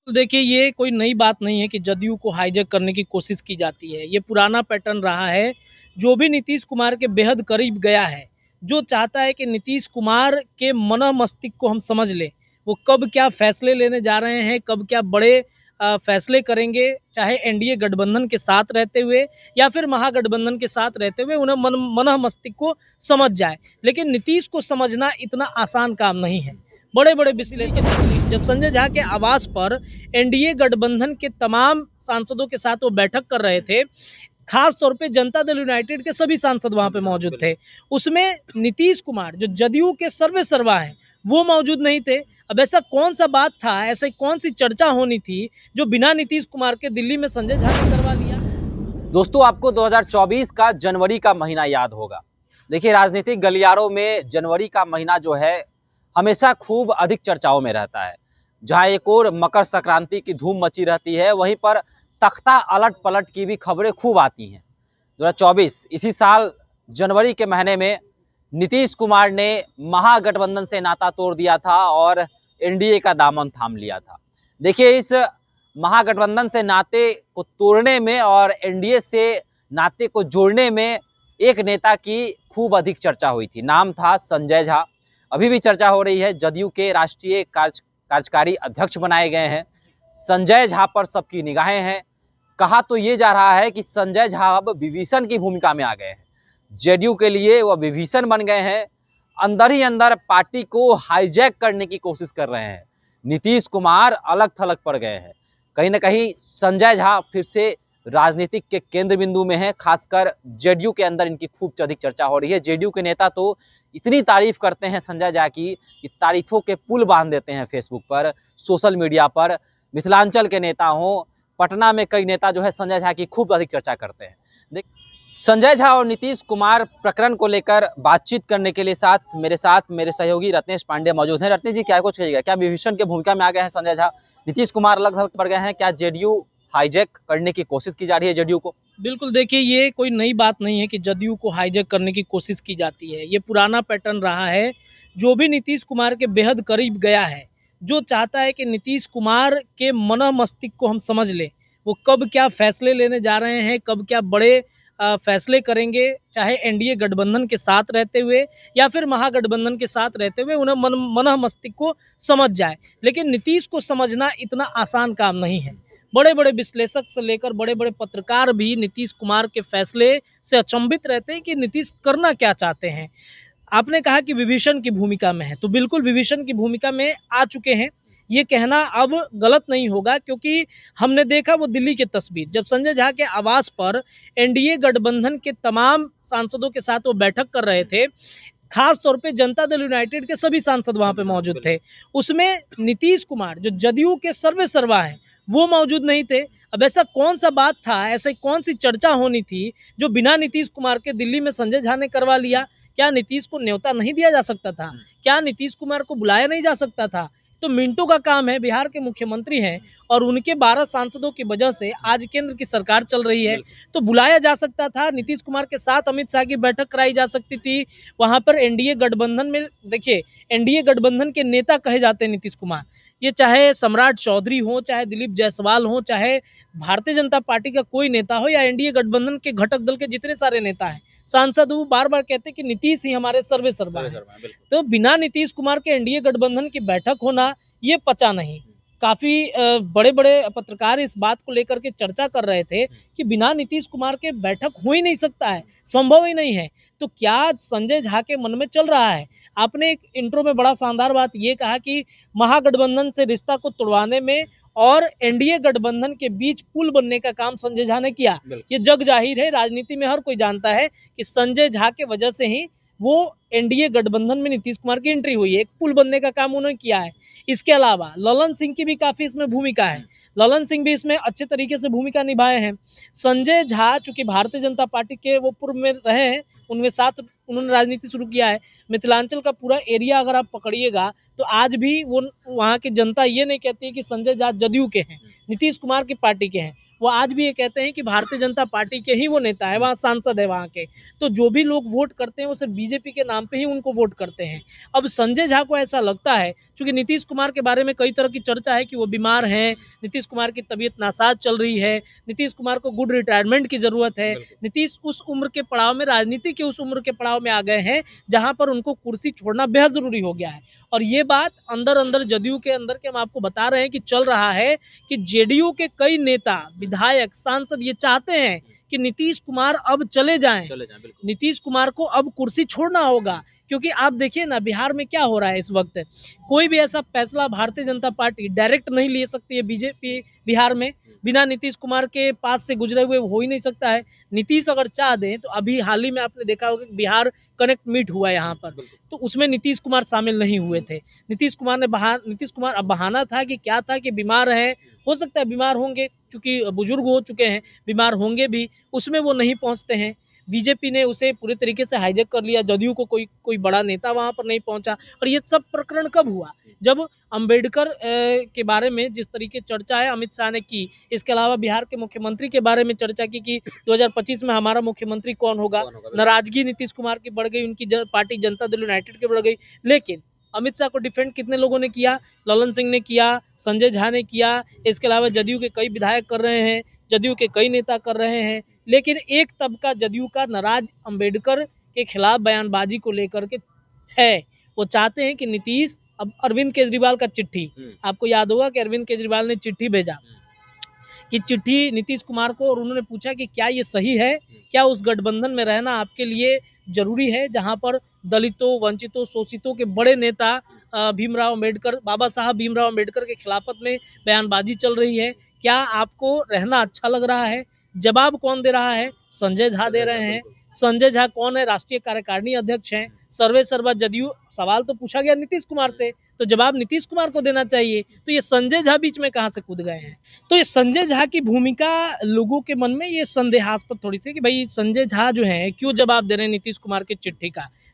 तो देखिए, ये कोई नई बात नहीं है कि जदयू को हाईजैक करने की कोशिश की जाती है। ये पुराना पैटर्न रहा है। जो भी नीतीश कुमार के बेहद करीब गया है, जो चाहता है कि नीतीश कुमार के मन मस्तिष्क को हम समझ लें, वो कब क्या फैसले लेने जा रहे हैं, कब क्या बड़े फैसले करेंगे, चाहे एनडीए गठबंधन के साथ रहते हुए या फिर महागठबंधन के साथ रहते हुए, उन्हें मन मस्तिष्क को समझ जाए। लेकिन नीतीश को समझना इतना आसान काम नहीं है। बड़े-बड़े विश्लेषक जब संजय झा के आवास पर एनडीए गठबंधन के तमाम सांसदों के साथ वो बैठक कर रहे थे, खास तौर पे जनता दल यूनाइटेड के सभी सांसद वहां पे मौजूद थे। उसमें नीतीश कुमार जो जदयू के सर्वे सर्वा हैं, वो मौजूद नहीं थे। अब ऐसा कौन सा बात था, ऐसी कौन सी चर्चा होनी थी जो बिना नीतीश कुमार के दिल्ली में संजय झा ने करवा लिया। दोस्तों, आपको 2024 का जनवरी का महीना याद होगा। देखिए, राजनीतिक गलियारों में जनवरी का महीना जो है हमेशा खूब अधिक चर्चाओं में रहता है। जहां एक और मकर संक्रांति की धूम मची रहती है, वहीं पर तख्ता अलट पलट की भी खबरें खूब आती हैं। 2024 इसी साल जनवरी के महीने में नीतीश कुमार ने महागठबंधन से नाता तोड़ दिया था और एनडीए का दामन थाम लिया था। देखिए, इस महागठबंधन से नाते को तोड़ने में और एनडीए से नाते को जोड़ने में एक नेता की खूब अधिक चर्चा हुई थी। नाम था संजय झा। अभी भी चर्चा हो रही है। जदयू के राष्ट्रीय कार्यकारी अध्यक्ष बनाए गए हैं। संजय झा पर सबकी निगाहें हैं। कहा तो ये जा रहा है कि संजय झा अब विभीषण की भूमिका में आ गए हैं। जेडीयू के लिए वह विभीषण बन गए हैं। अंदर ही अंदर पार्टी को हाईजैक करने की कोशिश कर रहे हैं। नीतीश कुमार अलग थलग पड़ गए हैं। कहीं ना कहीं संजय झा फिर से राजनीतिक के केंद्र बिंदु में है। खासकर जेडीयू के अंदर इनकी खूब अधिक चर्चा हो रही है। जेडीयू के नेता तो इतनी तारीफ करते हैं संजय झा की कि तारीफों के पुल बांध देते हैं फेसबुक पर, सोशल मीडिया पर। मिथिलांचल के नेता हों, पटना में कई नेता जो है संजय झा की खूब अधिक चर्चा करते हैं। संजय झा और नीतीश कुमार प्रकरण को लेकर बातचीत करने के लिए मेरे सहयोगी रत्नेश पांडे मौजूद हैं। रत्नेश जी, क्या कुछ कहिएगा? क्या विभीषण के भूमिका में आ गए हैं संजय झा? नीतीश कुमार अलग थलग पड़ गए हैं? क्या जेडीयू हाईजैक करने की कोशिश की जा रही है जेडीयू को? बिल्कुल, देखिए, ये कोई नई बात नहीं है कि जदयू को हाईजैक करने की कोशिश की जाती है। ये पुराना पैटर्न रहा है। जो भी नीतीश कुमार के बेहद करीब गया है, जो चाहता है कि नीतीश कुमार के मन मस्तिष्क को हम समझ लें, वो कब क्या फैसले लेने जा रहे हैं, कब क्या बड़े फैसले करेंगे, चाहे एनडीए गठबंधन के साथ रहते हुए या फिर महागठबंधन के साथ रहते हुए, उन्हें मन मस्तिष्क को समझ जाए। लेकिन नीतीश को समझना इतना आसान काम नहीं है। बड़े-बड़े विश्लेषक से लेकर बड़े-बड़े पत्रकार भी नीतीश कुमार के फैसले से अचंभित रहते हैं कि नीतीश करना क्या चाहते हैं। आपने कहा कि विभीषण की भूमिका में है, तो बिल्कुल विभीषण की भूमिका में आ चुके हैं। ये कहना अब गलत नहीं होगा, क्योंकि हमने देखा वो दिल्ली की तस्वीर, जब संजय झा के आवास पर एनडीए गठबंधन के तमाम सांसदों के साथ वो बैठक कर रहे थे। खास तौर पे जनता दल यूनाइटेड के सभी सांसद वहां पे मौजूद थे। उसमें नीतीश कुमार जो जदयू के सर्वे सर्वा हैं, वो मौजूद नहीं थे। अब ऐसा कौन सा बात था, ऐसी कौन सी चर्चा होनी थी जो बिना नीतीश कुमार के दिल्ली में संजय झा ने करवा लिया? क्या नीतीश को न्योता नहीं दिया जा सकता था? क्या नीतीश कुमार को बुलाया नहीं जा सकता था? तो मिनटों का काम है। बिहार के मुख्यमंत्री हैं और उनके 12 सांसदों की वजह से आज केंद्र की सरकार चल रही है। तो बुलाया जा सकता था। नीतीश कुमार के साथ अमित शाह की बैठक कराई जा सकती थी। वहां पर एनडीए गठबंधन में, देखिए, एनडीए गठबंधन के नेता कहे जाते हैं नीतीश कुमार। ये चाहे सम्राट चौधरी हो, चाहे दिलीप जायसवाल हो, चाहे भारतीय जनता पार्टी का कोई नेता हो, या एनडीए गठबंधन के घटक दल के जितने सारे नेता हैं, सांसद, वो बार बार कहते हैं कि नीतीश ही हमारे सर्वे सर्वा है। तो बिना नीतीश कुमार के एनडीए गठबंधन की बैठक होना ये पचा नहीं। काफी बड़े-बड़े पत्रकार इस बात को लेकर के चर्चा कर रहे थे कि बिना नीतीश कुमार के बैठक हो ही नहीं सकता है, संभव ही नहीं है। तो क्या संजय झा के मन में चल रहा है? आपने एक इंट्रो में बड़ा शानदार बात ये कहा कि महागठबंधन से रिश्ता को तोड़वाने में और एनडीए गठबंधन के बीच पुल बनने का काम संजय झा ने किया। ये जग जाहिर है, राजनीति में हर कोई जानता है कि संजय झा के वजह से ही वो एनडीए गठबंधन में नीतीश कुमार की एंट्री हुई है। एक पुल बनने का काम उन्होंने किया है। इसके अलावा ललन सिंह की भी काफी इसमें भूमिका है। ललन सिंह भी इसमें अच्छे तरीके से भूमिका निभाए हैं। संजय झा चूंकि भारतीय जनता पार्टी के वो पूर्व में रहे हैं, उनमें साथ उन्होंने राजनीति शुरू किया है। मिथिलांचल का पूरा एरिया अगर आप पकड़िएगा तो आज भी वो वहाँ की जनता ये नहीं कहती है कि संजय झा जदयू के हैं, नीतीश कुमार की पार्टी के हैं। वो आज भी ये कहते हैं कि भारतीय जनता पार्टी के ही वो नेता है, वहाँ सांसद है वहाँ के। तो जो भी लोग वोट करते हैं वो सिर्फ बीजेपी के नाम नाम पे ही उनको वोट करते हैं। अब संजय झा को ऐसा लगता है, चूंकि नीतीश कुमार के बारे में कई तरह की चर्चा है कि वो बीमार हैं, नीतीश कुमार की तबीयत नासाज चल रही है, नीतीश कुमार को गुड रिटायरमेंट की ज़रूरत है, नीतीश उस उम्र के पड़ाव में, राजनीति के उस उम्र के पड़ाव में आ गए हैं जहाँ पर उनको कुर्सी छोड़ना बेहद ज़रूरी हो गया है। और ये बात अंदर अंदर जदयू के अंदर के हम आपको बता रहे हैं कि चल रहा है कि जेडीयू के कई नेता, विधायक, सांसद ये चाहते हैं कि नीतीश कुमार अब चले जाएं। नीतीश कुमार को अब कुर्सी छोड़ना होगा, क्योंकि आप देखिए ना बिहार में क्या हो रहा है इस वक्त। कोई भी ऐसा फैसला भारतीय जनता पार्टी डायरेक्ट नहीं ले सकती है, बीजेपी बिहार में बिना नीतीश कुमार के पास से गुजरे हुए हो ही नहीं सकता है। नीतीश अगर चाह दें तो अभी हाल ही में आपने देखा होगा कि बिहार कनेक्ट मीट हुआ यहाँ पर, तो उसमें नीतीश कुमार शामिल नहीं हुए थे। नीतीश कुमार अब बहाना था कि क्या था कि बीमार है, हो सकता है बीमार होंगे, चूंकि बुजुर्ग हो चुके हैं, बीमार होंगे भी, उसमें वो नहीं पहुंचते हैं। बीजेपी ने उसे पूरे तरीके से हाईजैक कर लिया, जदयू को कोई बड़ा नेता वहां पर नहीं पहुंचा। और ये सब प्रकरण कब हुआ? जब अंबेडकर के बारे में जिस तरीके चर्चा है अमित शाह ने की, इसके अलावा बिहार के मुख्यमंत्री के बारे में चर्चा की कि 2025 में हमारा मुख्यमंत्री कौन होगा। नाराजगी नीतीश कुमार की बढ़ गई, उनकी पार्टी जनता दल यूनाइटेड की बढ़ गई। लेकिन अमित शाह को डिफेंड कितने लोगों ने किया? ललन सिंह ने किया, संजय झा ने किया, इसके अलावा जदयू के कई विधायक कर रहे हैं, जदयू के कई नेता कर रहे हैं। लेकिन एक तबका जदयू का नाराज अंबेडकर के खिलाफ बयानबाजी को लेकर के है। वो चाहते हैं कि नीतीश, अब अरविंद केजरीवाल का चिट्ठी, आपको याद होगा कि अरविंद केजरीवाल ने चिट्ठी भेजा कि चिट्ठी नीतीश कुमार को, और उन्होंने पूछा कि क्या ये सही है, क्या उस गठबंधन में रहना आपके लिए जरूरी है जहां पर दलितों, वंचितों, शोषितों के बड़े नेता भीमराव अंबेडकर, बाबा साहब भीमराव अंबेडकर के खिलाफत में बयानबाजी चल रही है, क्या आपको रहना अच्छा लग रहा है? जवाब कौन दे रहा है? संजय झा दे रहे हैं। संजय झा कौन है? राष्ट्रीय कार्यकारिणी अध्यक्ष हैं, सर्वे सर्वा जदयू। सवाल तो पूछा गया नीतीश कुमार से, तो जवाब नीतीश कुमार को देना चाहिए। तो ये संजय झा बीच में कहां से कूद गए हैं? तो ये संजय झा की भूमिका लोगों के मन में ये संदेहास्पद थोड़ी सी कि भाई संजय झा जो है क्यों जवाब दे रहे हैं नीतीश कुमार की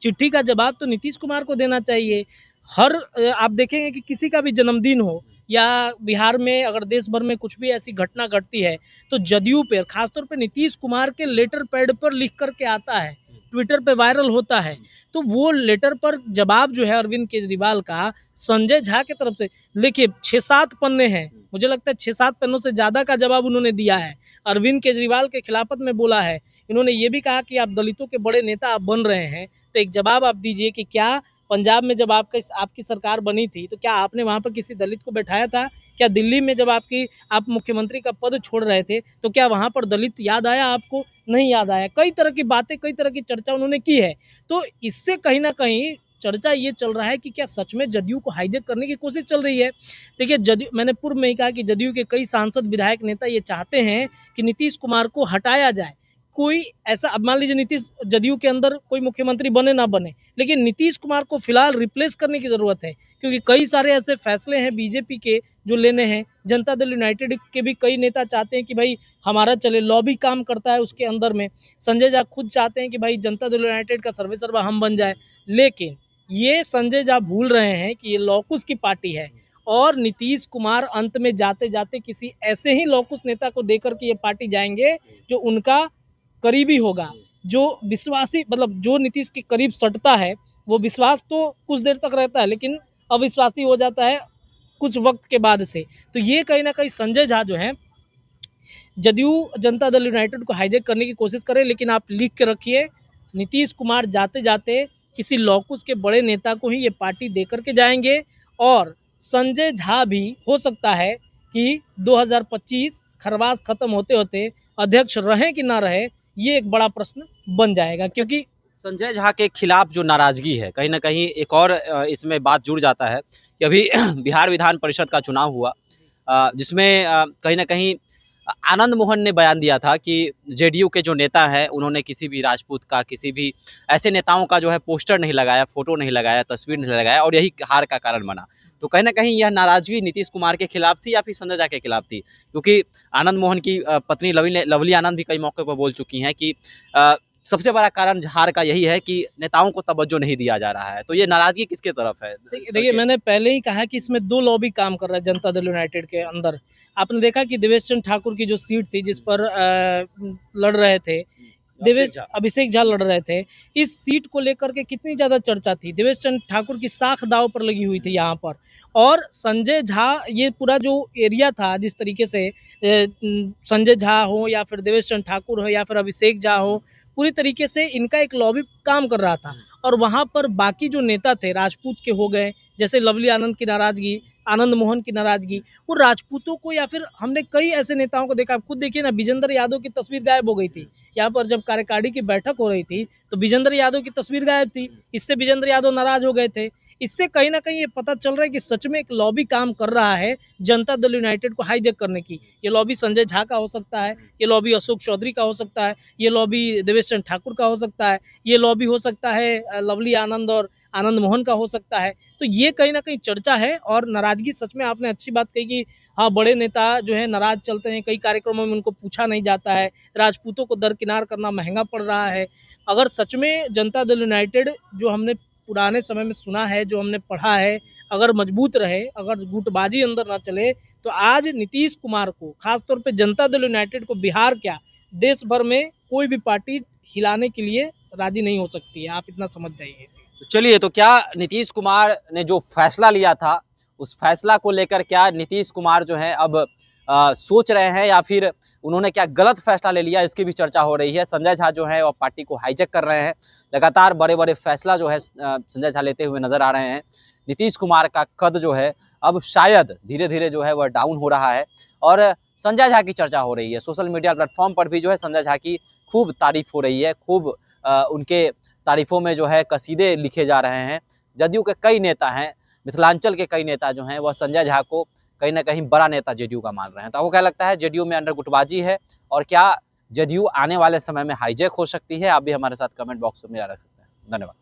चिट्ठी का जवाब तो नीतीश कुमार को देना चाहिए। आप देखेंगे कि किसी का भी जन्मदिन हो या बिहार में अगर देश भर में कुछ भी ऐसी घटना घटती है तो जदयू पे, खासतौर पे नीतीश कुमार के लेटर पैड पर लिख करके आता है, ट्विटर पे वायरल होता है। तो वो लेटर पर जवाब जो है अरविंद केजरीवाल का संजय झा की तरफ से, देखिए 6-7 पन्ने हैं, मुझे लगता है 6-7 पन्नों से ज़्यादा का जवाब उन्होंने दिया है। अरविंद केजरीवाल के खिलाफत में बोला है। इन्होंने ये भी कहा कि आप दलितों के बड़े नेता आप बन रहे हैं, तो एक जवाब आप दीजिए कि क्या पंजाब में जब आपकी सरकार बनी थी तो क्या आपने वहाँ पर किसी दलित को बैठाया था? क्या दिल्ली में जब आप मुख्यमंत्री का पद छोड़ रहे थे तो क्या वहाँ पर दलित याद आया आपको? नहीं याद आया। कई तरह की बातें, कई तरह की चर्चा उन्होंने की है। तो इससे कहीं ना कहीं चर्चा ये चल रहा है कि क्या सच में जदयू को हाईजैक करने की कोशिश चल रही है। देखिए जदयू, मैंने पूर्व में ही कहा कि जदयू के कई सांसद, विधायक, नेता ये चाहते हैं कि नीतीश कुमार को हटाया जाए। कोई ऐसा, अब मान लीजिए नीतीश, जदयू के अंदर कोई मुख्यमंत्री बने ना बने, लेकिन नीतीश कुमार को फिलहाल रिप्लेस करने की ज़रूरत है, क्योंकि कई सारे ऐसे फैसले हैं बीजेपी के जो लेने हैं। जनता दल यूनाइटेड के भी कई नेता चाहते हैं कि भाई हमारा चले, लॉबी काम करता है उसके अंदर में। संजय झा खुद चाहते हैं कि भाई जनता दल यूनाइटेड का सर्वे सर्वा हम बन जाए। लेकिन ये संजय झा भूल रहे हैं कि ये लॉकुस की पार्टी है, और नीतीश कुमार अंत में जाते जाते किसी ऐसे ही लॉकुस नेता को देकर के ये पार्टी जाएंगे जो उनका करीबी होगा, जो विश्वासी, मतलब जो नीतीश के करीब सटता है। वो विश्वास तो कुछ देर तक रहता है लेकिन अविश्वासी हो जाता है कुछ वक्त के बाद से। तो ये कहीं ना कहीं संजय झा जो है जदयू जनता दल यूनाइटेड को हाईजैक करने की कोशिश करे। लेकिन आप लिख के रखिए, नीतीश कुमार जाते जाते किसी लॉकुस के बड़े नेता को ही ये पार्टी दे करके जाएंगे। और संजय झा भी हो सकता है कि 2025 खरवास खत्म होते होते अध्यक्ष रहे कि ना रहे, ये एक बड़ा प्रश्न बन जाएगा। क्योंकि संजय झा के खिलाफ जो नाराजगी है, कहीं ना कहीं एक और इसमें बात जुड़ जाता है कि अभी बिहार विधान परिषद का चुनाव हुआ, जिसमें कहीं ना कहीं आनंद मोहन ने बयान दिया था कि जेडीयू के जो नेता हैं उन्होंने किसी भी राजपूत का, किसी भी ऐसे नेताओं का जो है पोस्टर नहीं लगाया, फोटो नहीं लगाया, तस्वीर नहीं लगाया, और यही हार का कारण बना। तो कहीं ना कहीं यह नाराजगी नीतीश कुमार के खिलाफ थी या फिर संजय झा के खिलाफ थी? क्योंकि आनंद मोहन की पत्नी लवली आनंद भी कई मौके पर बोल चुकी हैं कि सबसे बड़ा कारण हार का यही है कि नेताओं को तवज्जो नहीं दिया जा रहा है। तो ये नाराजगी किसके तरफ है? देखिए मैंने पहले ही कहा कि इसमें 2 लॉबी काम कर रहा है जनता दल यूनाइटेड के अंदर। आपने देखा कि देवेश चंद्र ठाकुर की जो सीट थी जिस पर लड़ रहे थे, देवेश अभिषेक झा लड़ रहे थे। इस सीट को लेकर के कितनी ज़्यादा चर्चा थी, देवेश चंद्र ठाकुर की साख दाव पर लगी हुई थी यहाँ पर। और संजय झा, ये पूरा जो एरिया था, जिस तरीके से संजय झा हो या फिर देवेश चंद्र ठाकुर हो या फिर अभिषेक झा हो, पूरी तरीके से इनका एक लॉबी काम कर रहा था। और वहाँ पर बाकी जो नेता थे राजपूत के हो गए, जैसे लवली आनंद की नाराज़गी, आनंद मोहन की नाराज़गी, वो राजपूतों को, या फिर हमने कई ऐसे नेताओं को देखा, आप खुद देखिए ना, विजेंद्र यादव की तस्वीर गायब हो गई थी। यहाँ पर जब कार्यकारिणी की बैठक हो रही थी तो विजेंद्र यादव की तस्वीर गायब थी। इससे विजेंद्र यादव नाराज हो गए थे। इससे कहीं ना कहीं ये पता चल रहा है कि सच में एक लॉबी काम कर रहा है जनता दल यूनाइटेड को हाईजैक करने की। ये लॉबी संजय झा का हो सकता है, ये लॉबी अशोक चौधरी का हो सकता है, ये लॉबी देवेश चंद्र ठाकुर का हो सकता है, ये लॉबी हो सकता है लवली आनंद और आनंद मोहन का हो सकता है। तो ये कहीं ना कहीं चर्चा है। और नाराजगी, सच में आपने अच्छी बात कही कि हाँ, बड़े नेता जो है नाराज चलते हैं, कई कार्यक्रमों में उनको पूछा नहीं जाता है, राजपूतों को दरकिनार करना महंगा पड़ रहा है। अगर सच में जनता दल यूनाइटेड, जो हमने पुराने समय में सुना है, जो हमने पढ़ा है, अगर मजबूत रहे, अगर गुटबाजी अंदर ना चले, तो आज नीतीश कुमार को, खासतौर पे जनता दल यूनाइटेड को, बिहार क्या देश भर में कोई भी पार्टी हिलाने के लिए राजी नहीं हो सकती है। आप इतना समझ जाइए। चलिए, तो क्या नीतीश कुमार ने जो फैसला लिया था, उस फैसला को लेकर क्या नीतीश कुमार जो है अब सोच रहे हैं, या फिर उन्होंने क्या गलत फैसला ले लिया, इसकी भी चर्चा हो रही है। संजय झा जो है वो पार्टी को हाईजैक कर रहे हैं, लगातार बड़े बड़े फैसला जो है संजय झा लेते हुए नजर आ रहे हैं। नीतीश कुमार का कद जो है अब शायद धीरे धीरे जो है वह डाउन हो रहा है, और संजय झा की चर्चा हो रही है। सोशल मीडिया प्लेटफॉर्म पर भी जो है संजय झा की खूब तारीफ हो रही है, खूब उनके तारीफों में जो है कसीदे लिखे जा रहे हैं। जदयू के कई नेता हैं, मिथिलांचल के कई नेता जो हैं, वह संजय झा को कहीं ना कहीं बड़ा नेता जदयू का मान रहे हैं। तो आपको क्या लगता है, जदयू में अंडर गुटबाजी है, और क्या जदयू आने वाले समय में हाईजैक हो सकती है? आप भी हमारे साथ कमेंट बॉक्स में रख सकते हैं। धन्यवाद।